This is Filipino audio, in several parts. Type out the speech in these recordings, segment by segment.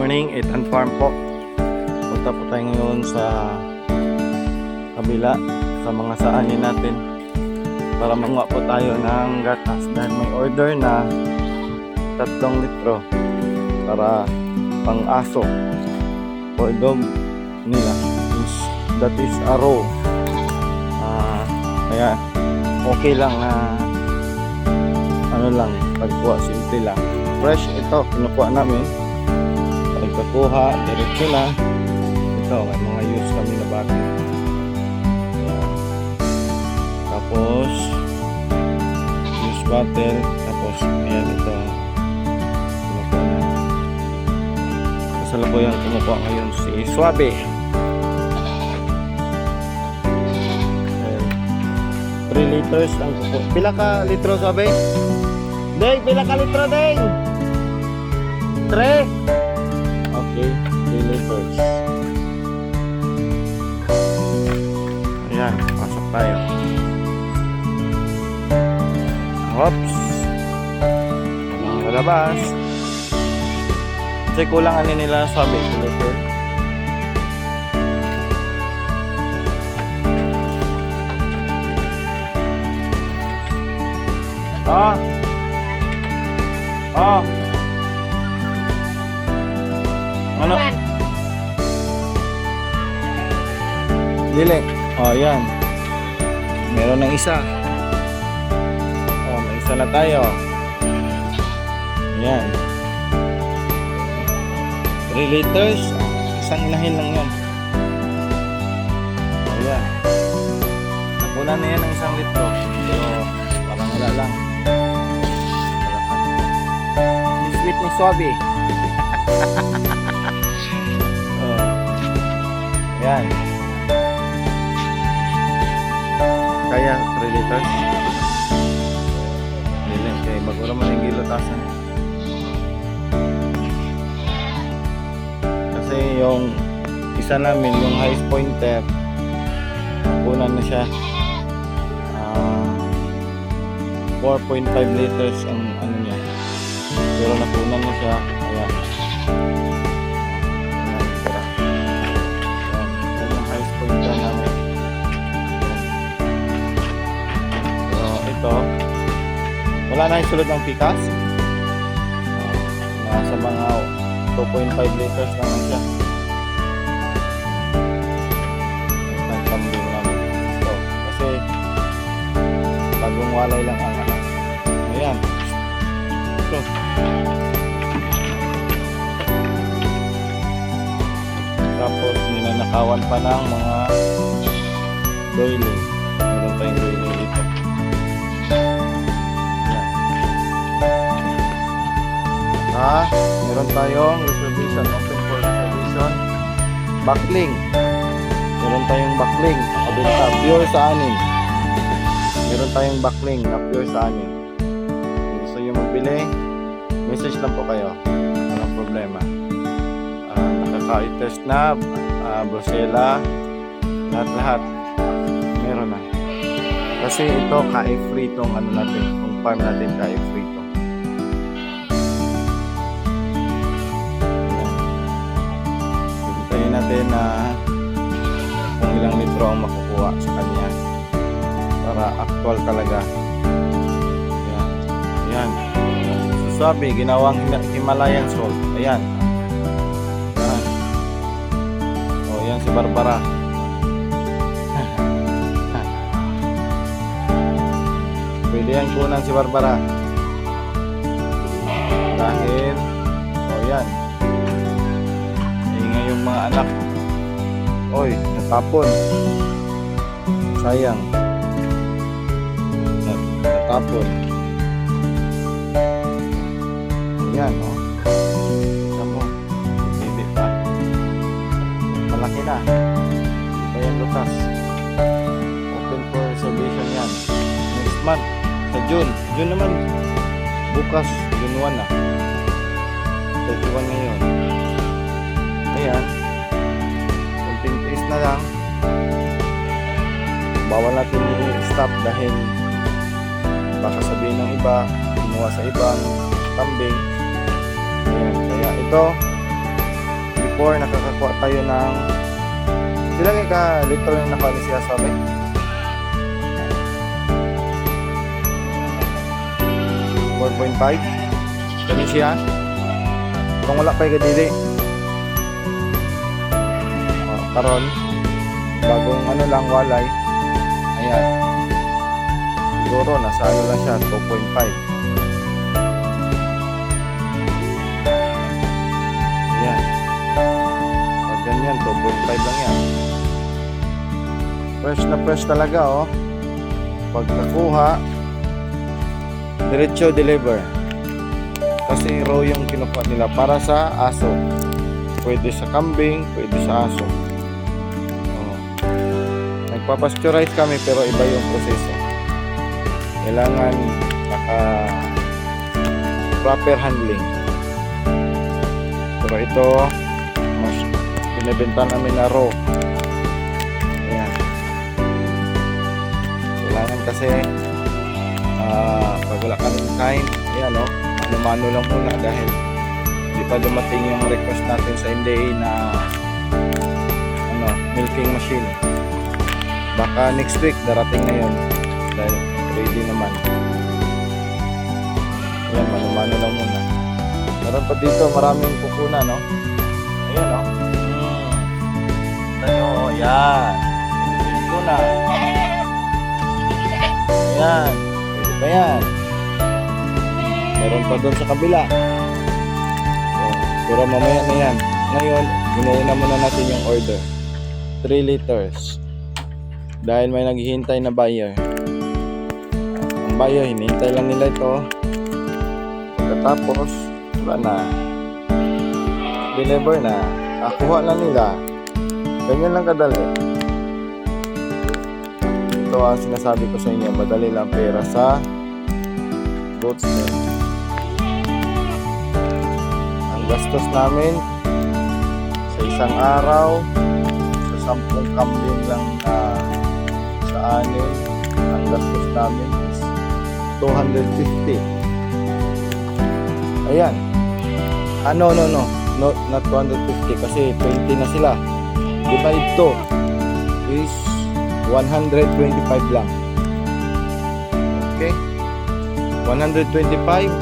morning, Ethan Farm po. Punta po tayo ngayon sa kabila sa mga saanin natin para manguha po tayo ng gatas dahil may order na 3 litro para pang aso for dog nila. That is a raw. Kaya okay lang na ano lang, pagkuha simple lang. Fresh ito, kinukuha namin. Pagkakuha, diretso na. Ito, may mga use kami na bago. Tapos use bottle. Tapos ayan ito, kinukuha na. Kasalukuyan kinukuha ngayon si Suabe. 3 liters ang kukuha. Pila ka litro, Suabe? Deng, pila ka litro, Deng? 3? Okay, 3 liters. Ayan, pasok tayo. Oops. Walang lalabas. Kasi kulang ano nila, Suabe, 2 liters. Ano? Dili. Yan. Meron ng isa. May isa na tayo. Yan. 3 liters. Isang inahin lang yan. Yan. Nakunan na yan ng 1 litro. Pero parang wala lang. Sweet ni Suabe. Yan. Kaya 3 liters. Dilim kaya bago naman yung gilutasan. Kasi yung isa namin, yung highest pointer, kunan na siya 4.5 liters ang ano niya. Pero nakunan na siya. Ayan. Ayan, yung highest pointer namin. So ito, wala na yung sulod ng pikas. Nasa mga 2.5 liters naman siya. Nagtambing namin ito kasi bagong walay lang ang anak. Ayan. Ito. Tapos ninanakawan pa ng mga doiling. Meron tayong doiling dito. Meron tayong reservation, open for reservation. Backling. Meron tayong backling. Kabinta, pure sa anin. Meron tayong backling na pure sa anin. Gusto nyo magbili, message lang po kayo. Walang problema. Nakaka-test na, Brussela, lahat-lahat meron na. Kasi ito ka-free tong ano natin, tong farm natin ka-free to. Hintayin natin na kung ilang litro ang makukuha sa kanya para actual talaga. Ayan. Suabe, ginawang Himalayan salt. Ayan. Ayan. Yan si Barbara. Pwede yan kunan si Barbara. Dahil yan. Ingay yung mga anak. Oy, natapon. Sayang. Natapon. Yan, Tama. Hindi pa. Malaki na. Ito yung lutas. Open for reservation yan. Next month. Sa June. June naman. Bukas. June 1 na. 31 ngayon. Ayan. Kunting tiis na lang. Bawal natin i-stop dahil baka sabihin ng iba, kinuha sa ibang kambing. Ayan, kaya ito 4, nakakakuha tayo ng ilang ka litro yung nakuha ni siya sabi? 4.5 kami siya kung wala pa yung gadili karon bagong ano lang walay ayan siguro nasa ano lang siya 2.5 ayan pag ganyan 2.5 lang yan fresh talaga oh pag nakuha diretso deliver kasi raw yung kinukuha nila para sa aso pwede sa kambing, pwede sa aso nagpapasteurize kami pero iba yung proseso kailangan proper handling pero ito mas binibenta namin na raw ayan kailangan kasi pag wala kami kain ayan o mano lang muna dahil hindi pa dumating yung request natin sa NDA na milking machine baka next week darating na yun dahil ready naman ayan mano lang muna meron pa dito maraming pupuna no ayan o tayo yan pupuna ayan pwede pa yan meron pa doon sa kabila pero mamaya na yan ngayon inuuna muna natin yung order 3 liters dahil may naghihintay na buyer ang buyer hinihintay lang nila ito pagkatapos wala na deliver na kuha lang nila ganyan lang kadali ito ang sinasabi ko sa inyo madali lang pera sa goat's milk ang gastos namin sa isang araw sa 10 kambing lang sa anin ang gastos namin is 250 ayan no not 250 kasi 20 na sila divide to is 125 lang okay 125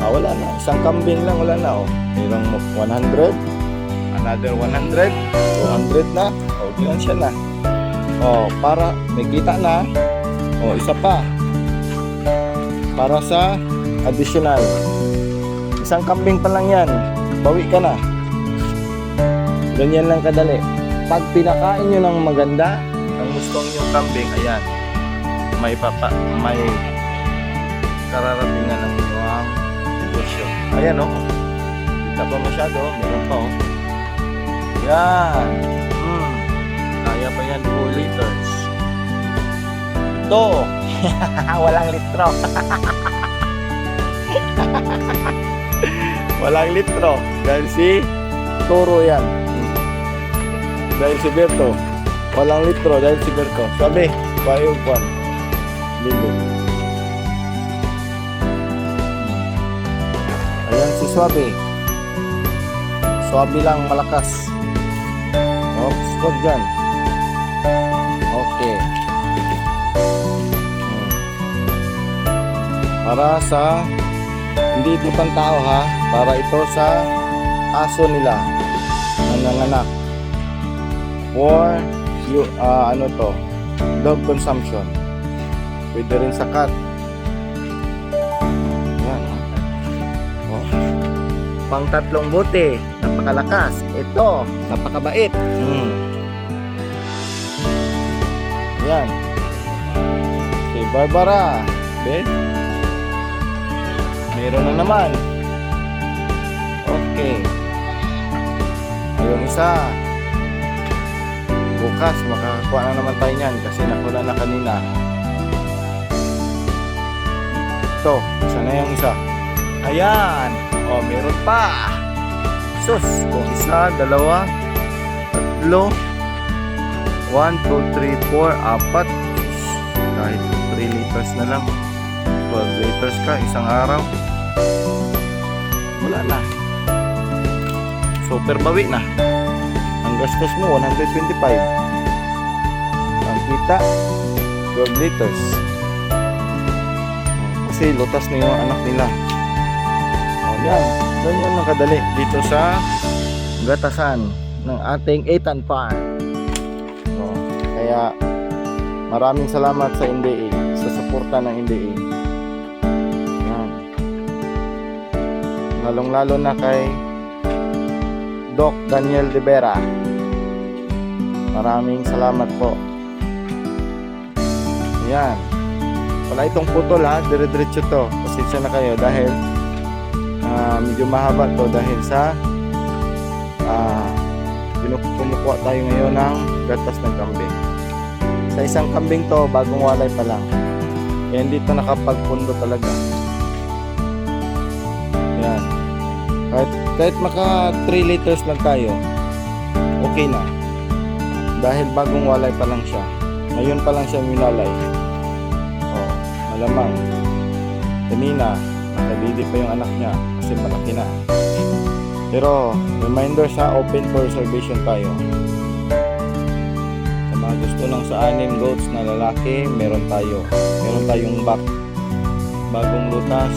wala na isang kambing lang wala na mayroong 100 another 100 200 na ganyan siya na para may kita na isa pa para sa additional isang kambing pa lang yan bawi ka na ganyan lang kadali pag pinakain nyo ng maganda ang gustong yung kambing ayan may kararatingan ng inyong negosyo ayan kita pa masyado meron pa yan kaya pa yan 4 liters ito walang litro walang litro dahil si Toro yan dahil si Berto walang litro dahil si Berto sabi bayog pan libo ayan si Swabe lang malakas wag dyan okay para sa hindi ito pang tao para ito sa aso nila nanganganak for dog consumption pwede rin sa cat yan pang 3 bote napakalakas ito napakabait yan si Barbara meron na naman okay yung isa bukas makakakuha na naman tayo nyan kasi nakula na kanina ito isa na yung isa ayan meron pa sus isa, dalawa, tatlo 1, 2, 3, 4, 4 kahit 3 liters na lang 12 liters ka isang araw wala na so super bawi na. Ang gastos mo 125. Ang kita 12 liters. Kasi lutas na yung anak nila. Yan, ganyan lang kadali dito sa gatasan ng ating Ethan Farm. Kaya maraming salamat sa NDA, sa suporta ng NDA. Yan. Lalong-lalo na kay Doc Daniel De Vera. Maraming salamat po. Yan. Wala itong putol ha, dire-diretso to. Pasensya na kayo dahil medyo mahaba to dahil sa kumukuha tayo ngayon ng gatas ng kambing. Sa isang kambing to, bagong walay pa lang. Kaya hindi to nakapagpundo talaga. Yan. Kahit maka 3 liters lang tayo, okay na. Dahil bagong walay pa lang siya. Ngayon pa lang siya minalay. Malamang kanina nakadidi pa yung anak niya kasi malaki na. Pero reminder sa open for reservation tayo. Sa mga gusto ng sa 6 goats na lalaki, meron tayong bagong lutas,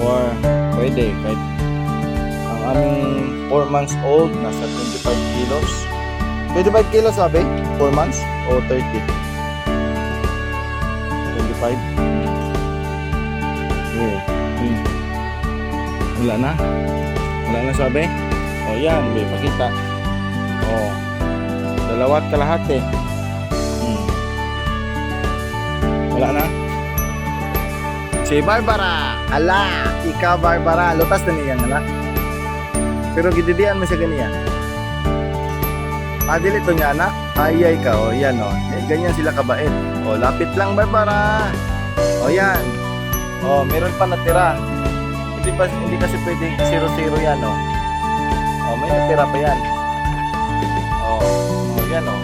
or pwede kahit ang aming 4 months old nasa 25 kilos. 25 kilos sabi? 4 months o 30? 25. Wala na sabi? O yan, may pakita. O 2 kalahati. Wala na. Si Barbara. Ala, ikaw Barbara, lutas na niyan ala. Pero gididian mo siya ganiyan. Adil ito niya anak. Ayay ka, o yan o. Ganyan sila kabait. O lapit lang Barbara. O yan. O meron pa natira. Hindi kasi pwedeng 0-0 yan o. O may natira pa yan. O yan o.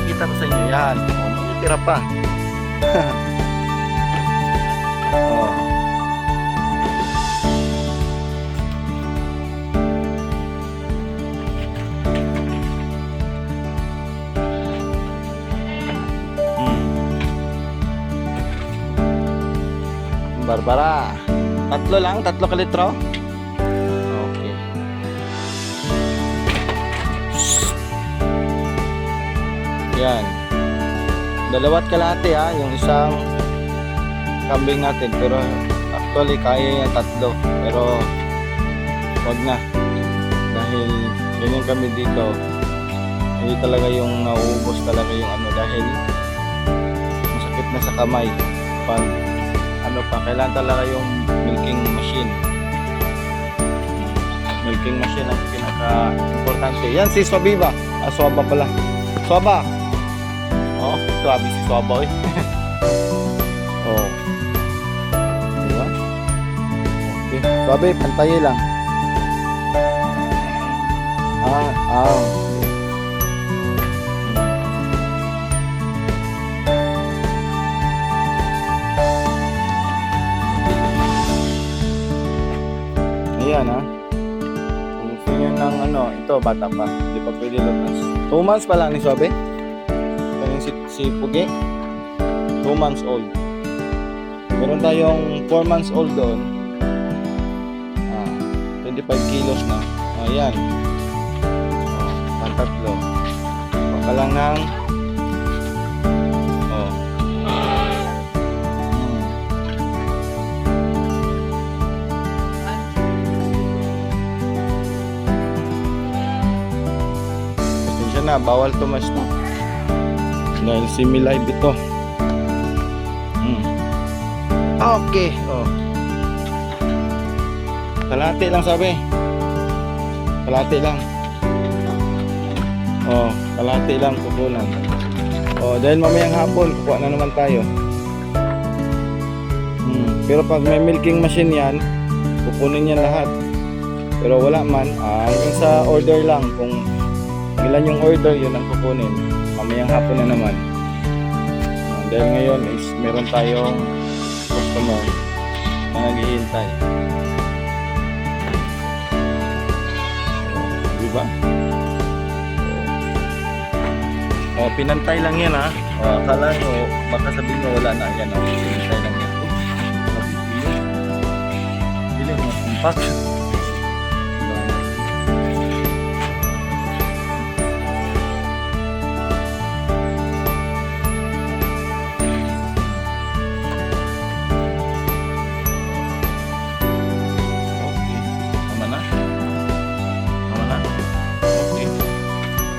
Kita ko sa inyo yan. O may natira pa. O. Barbara, 3 ka litro? Okay. Yan. 2 kalahati ha, yung isang kambing natin. Pero actually kaya yan 3. Pero wag na. Dahil ganyan kami dito. Hindi talaga yung nauubos talaga yung ano dahil masakit na sa kamay. Pag kailangan talaga yung milking machine. Milking machine ang pinaka-importante. Yan si Swabiba. Swaba pala. Swaba. Oh, swabi si Swaba eh. Oh. Diba? Okay. Swabi, pantayi lang. Ayan ha. Kung gusto nyo ng ito bata pa, hindi pa pwede lutas. 2 months pa lang ni Sobe. Kanyang si Pugi 2 months old. Meron tayong 4 months old doon. 25 kilos na. Ayan. Tatlo. Baka lang ng na, bawal tumas na dahil semi-live ito. Okay. Kalahati lang sabi. Kalahati lang. Kalahati lang kukunan. Dahil mamayang hapon kukuha na naman tayo. Pero pag may milking machine yan, kukunin yan lahat. Pero wala man, hanggang sa order lang. Kung ilan yung order, yun ang kukunin. Mamayang hapon na naman. Dahil ngayon is meron tayong customer na naghihintay. ba? Oh, pinantay lang yan ha. Oh, akala nyo, baka sabihin nyo wala na yan. Oh, pinantay lang yan. Oh, pili mo, compact.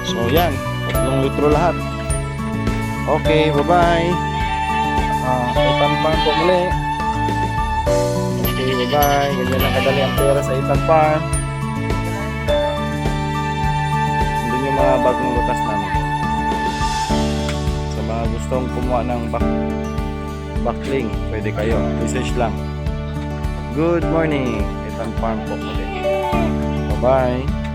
So yan, 3 litro lahat. Okay, bye-bye. Itan-pan po muli. Okay, bye-bye. Ganyan lang kadali ang pera sa Itan-pan. Hindi yung mga bagong lutas namin. Sa mga gustong kumuha ng backling, pwede kayo. Message lang. Good morning. Itan-pan po muli. Bye-bye.